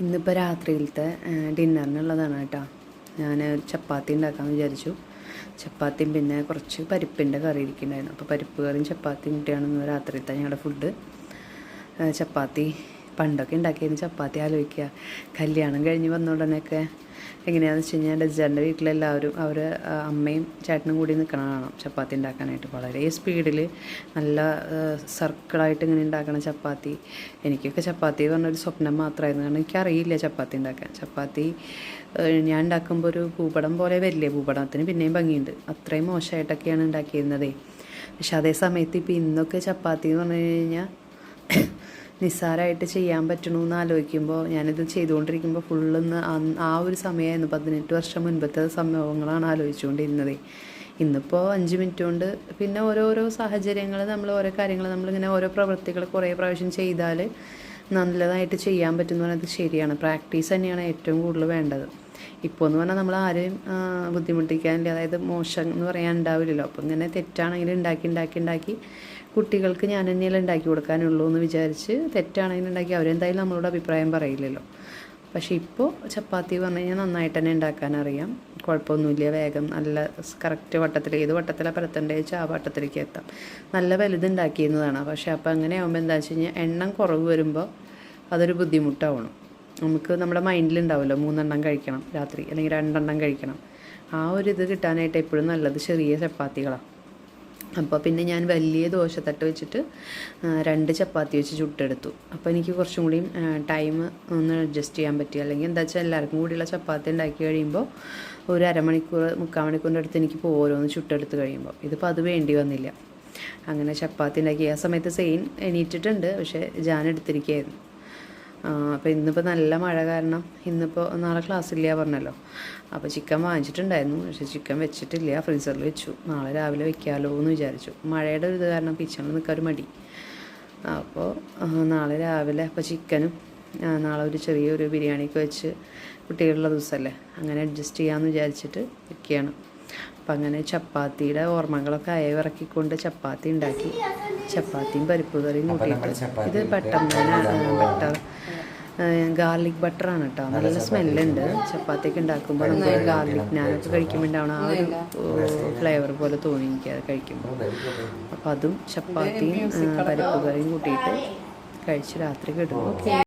ഇന്നിപ്പോൾ രാത്രിയിലത്തെ ഡിന്നറിനുള്ളതാണ് കേട്ടോ. ഞാൻ ഒരു ചപ്പാത്തി ഉണ്ടാക്കാമെന്ന് വിചാരിച്ചു. ചപ്പാത്തിയും പിന്നെ കുറച്ച് പരിപ്പിൻ്റെ കറി ഇരിക്കുന്നുണ്ടായിരുന്നു. അപ്പോൾ പരിപ്പ് കറിയും ചപ്പാത്തിയും കൂട്ടിയാണ് രാത്രിയിലത്തെ ഞങ്ങളുടെ ഫുഡ്. ചപ്പാത്തി പണ്ടൊക്കെ ഉണ്ടാക്കിയതിന് ചപ്പാത്തി ആലോചിക്കുക. കല്യാണം കഴിഞ്ഞ് വന്ന ഉടനെയൊക്കെ എങ്ങനെയാണെന്ന് വെച്ച് കഴിഞ്ഞാൽ ഡെജാറിൻ്റെ വീട്ടിലെല്ലാവരും അവർ അമ്മയും ചേട്ടനും കൂടി നിൽക്കണം കാണാം ചപ്പാത്തി ഉണ്ടാക്കാനായിട്ട്. വളരെ സ്പീഡിൽ നല്ല സർക്കിളായിട്ട് ഇങ്ങനെ ഉണ്ടാക്കണം ചപ്പാത്തി. എനിക്കൊക്കെ ചപ്പാത്തി പറഞ്ഞൊരു സ്വപ്നം മാത്രമായിരുന്നു. കാരണം എനിക്കറിയില്ല ചപ്പാത്തി ഉണ്ടാക്കാൻ. ചപ്പാത്തി ഞാൻ ഉണ്ടാക്കുമ്പോൾ ഒരു ഭൂപടം പോലെ വരില്ലേ, ഭൂപടത്തിന് പിന്നെയും ഭംഗിയുണ്ട്. അത്രയും മോശമായിട്ടൊക്കെയാണ് ഉണ്ടാക്കിയിരുന്നതേ. പക്ഷെ അതേ സമയത്ത് ഇപ്പോൾ ഇന്നൊക്കെ ചപ്പാത്തി എന്ന് പറഞ്ഞു കഴിഞ്ഞാൽ നിസ്സാരമായിട്ട് ചെയ്യാൻ പറ്റണമെന്ന് ആലോചിക്കുമ്പോൾ, ഞാനിത് ചെയ്തുകൊണ്ടിരിക്കുമ്പോൾ ഫുള്ളൊന്ന് ആ ഒരു സമയമായിരുന്നു 18 വർഷം മുൻപത്തെ സംഭവങ്ങളാണ് ആലോചിച്ചുകൊണ്ടിരുന്നത്. ഇന്നിപ്പോൾ 5 മിനിറ്റ് കൊണ്ട് പിന്നെ ഓരോരോ സാഹചര്യങ്ങൾ നമ്മൾ ഓരോ കാര്യങ്ങൾ നമ്മളിങ്ങനെ ഓരോ പ്രവൃത്തികൾ കുറേ പ്രാവശ്യം ചെയ്താൽ നല്ലതായിട്ട് ചെയ്യാൻ പറ്റുമെന്ന് പറയുന്നത് ശരിയാണ്. പ്രാക്ടീസ് തന്നെയാണ് ഏറ്റവും കൂടുതൽ വേണ്ടത്. ഇപ്പോൾ എന്ന് പറഞ്ഞാൽ നമ്മൾ ആരെയും ബുദ്ധിമുട്ടിക്കാനില്ല, അതായത് മോശം എന്ന് പറയാൻ ഉണ്ടാവില്ലല്ലോ. അപ്പോൾ ഇങ്ങനെ തെറ്റാണെങ്കിൽ ഉണ്ടാക്കി കുട്ടികൾക്ക് ഞാൻ തന്നെയല്ലേ ഉണ്ടാക്കി കൊടുക്കാനുള്ളൂ എന്ന് വിചാരിച്ച് തെറ്റാണെങ്കിൽ ഉണ്ടാക്കി അവരെന്തായാലും നമ്മളോട് അഭിപ്രായം പറയില്ലല്ലോ. പക്ഷേ ഇപ്പോൾ ചപ്പാത്തി പറഞ്ഞു കഴിഞ്ഞാൽ നന്നായിട്ട് തന്നെ ഉണ്ടാക്കാനറിയാം. കുഴപ്പമൊന്നുമില്ല. വേഗം നല്ല കറക്റ്റ് വട്ടത്തിൽ, ഏത് വട്ടത്തിലാണ് പരത്തേണ്ടത് വെച്ചാൽ ആ വട്ടത്തിലേക്ക് എത്താം. നല്ല വലുതുണ്ടാക്കിയിരുന്നതാണ്. പക്ഷേ അപ്പോൾ അങ്ങനെ ആകുമ്പോൾ എന്താ വെച്ച് കഴിഞ്ഞാൽ എണ്ണം കുറവ് വരുമ്പോൾ അതൊരു ബുദ്ധിമുട്ടാവണം. നമുക്ക് നമ്മുടെ മൈൻഡിലുണ്ടാവുമല്ലോ 3 എണ്ണം കഴിക്കണം രാത്രി, അല്ലെങ്കിൽ 2 എണ്ണം കഴിക്കണം. ആ ഒരു ഇത് കിട്ടാനായിട്ട് എപ്പോഴും നല്ലത് ചെറിയ ചപ്പാത്തികളാണ്. അപ്പോൾ പിന്നെ ഞാൻ വലിയ ദോശത്തട്ട് വെച്ചിട്ട് 2 ചപ്പാത്തി വെച്ച് ചുട്ടെടുത്തു. അപ്പോൾ എനിക്ക് കുറച്ചും കൂടിയും ടൈം ഒന്ന് അഡ്ജസ്റ്റ് ചെയ്യാൻ പറ്റി. അല്ലെങ്കിൽ എന്താ വെച്ചാൽ എല്ലാവർക്കും കൂടിയുള്ള ചപ്പാത്തി ഉണ്ടാക്കി കഴിയുമ്പോൾ ഒരു അരമണിക്കൂർ 3/4 മണിക്കൂറിൻ്റെ അടുത്ത് എനിക്ക് ഓരോന്ന് ചുട്ടെടുത്ത് കഴിയുമ്പോൾ ഇതിപ്പോൾ അത് വേണ്ടി വന്നില്ല. അങ്ങനെ ചപ്പാത്തി ഉണ്ടാക്കി. ആ സമയത്ത് സെയിൻ എണീറ്റിട്ടുണ്ട്, പക്ഷേ ഞാൻ എടുത്തിരിക്കുകയായിരുന്നു. അപ്പോൾ ഇന്നിപ്പോൾ നല്ല മഴ കാരണം ഇന്നിപ്പോൾ നാളെ ക്ലാസ്സില്ല പറഞ്ഞല്ലോ. അപ്പോൾ ചിക്കൻ വാങ്ങിച്ചിട്ടുണ്ടായിരുന്നു, പക്ഷേ ചിക്കൻ വെച്ചിട്ടില്ല, ഫ്രീസറിൽ വെച്ചു. നാളെ രാവിലെ വെക്കാമല്ലോ എന്ന് വിചാരിച്ചു. മഴയുടെ ഒരു ഇത് കാരണം കിച്ചണിൽ നിൽക്കാൻ ഒരു മടി. അപ്പോൾ നാളെ രാവിലെ അപ്പോൾ ചിക്കനും നാളെ ഒരു ചെറിയൊരു ബിരിയാണിക്ക് വെച്ച് കുട്ടികളുള്ള ദിവസമല്ലേ, അങ്ങനെ അഡ്ജസ്റ്റ് ചെയ്യാമെന്ന് വിചാരിച്ചിട്ട് വെക്കുകയാണ്. അപ്പം അങ്ങനെ ചപ്പാത്തിയുടെ ഓർമ്മകളൊക്കെ അയവിറക്കിക്കൊണ്ട് ചപ്പാത്തി ഉണ്ടാക്കി. ചപ്പാത്തിയും പരിപ്പ് കറിയും കൂട്ടിയിട്ട്, ഇത് ബട്ടർ ഗാർലിക് ബട്ടറാണ് കേട്ടോ. നല്ല സ്മെല്ലുണ്ട്. ചപ്പാത്തിയൊക്കെ ഉണ്ടാക്കുമ്പോൾ നമുക്ക് ഗാർലിക് നാനൊക്കെ കഴിക്കുമ്പോൾ ഉണ്ടാവണം ആ ഒരു ഫ്ലേവർ പോലെ തോന്നി എനിക്ക് അത് കഴിക്കുമ്പോൾ. അപ്പോൾ അതും ചപ്പാത്തിയും പരിപ്പ് കറിയും കൂട്ടിയിട്ട് കഴിച്ച് രാത്രി കിട്ടും. ഓക്കെ.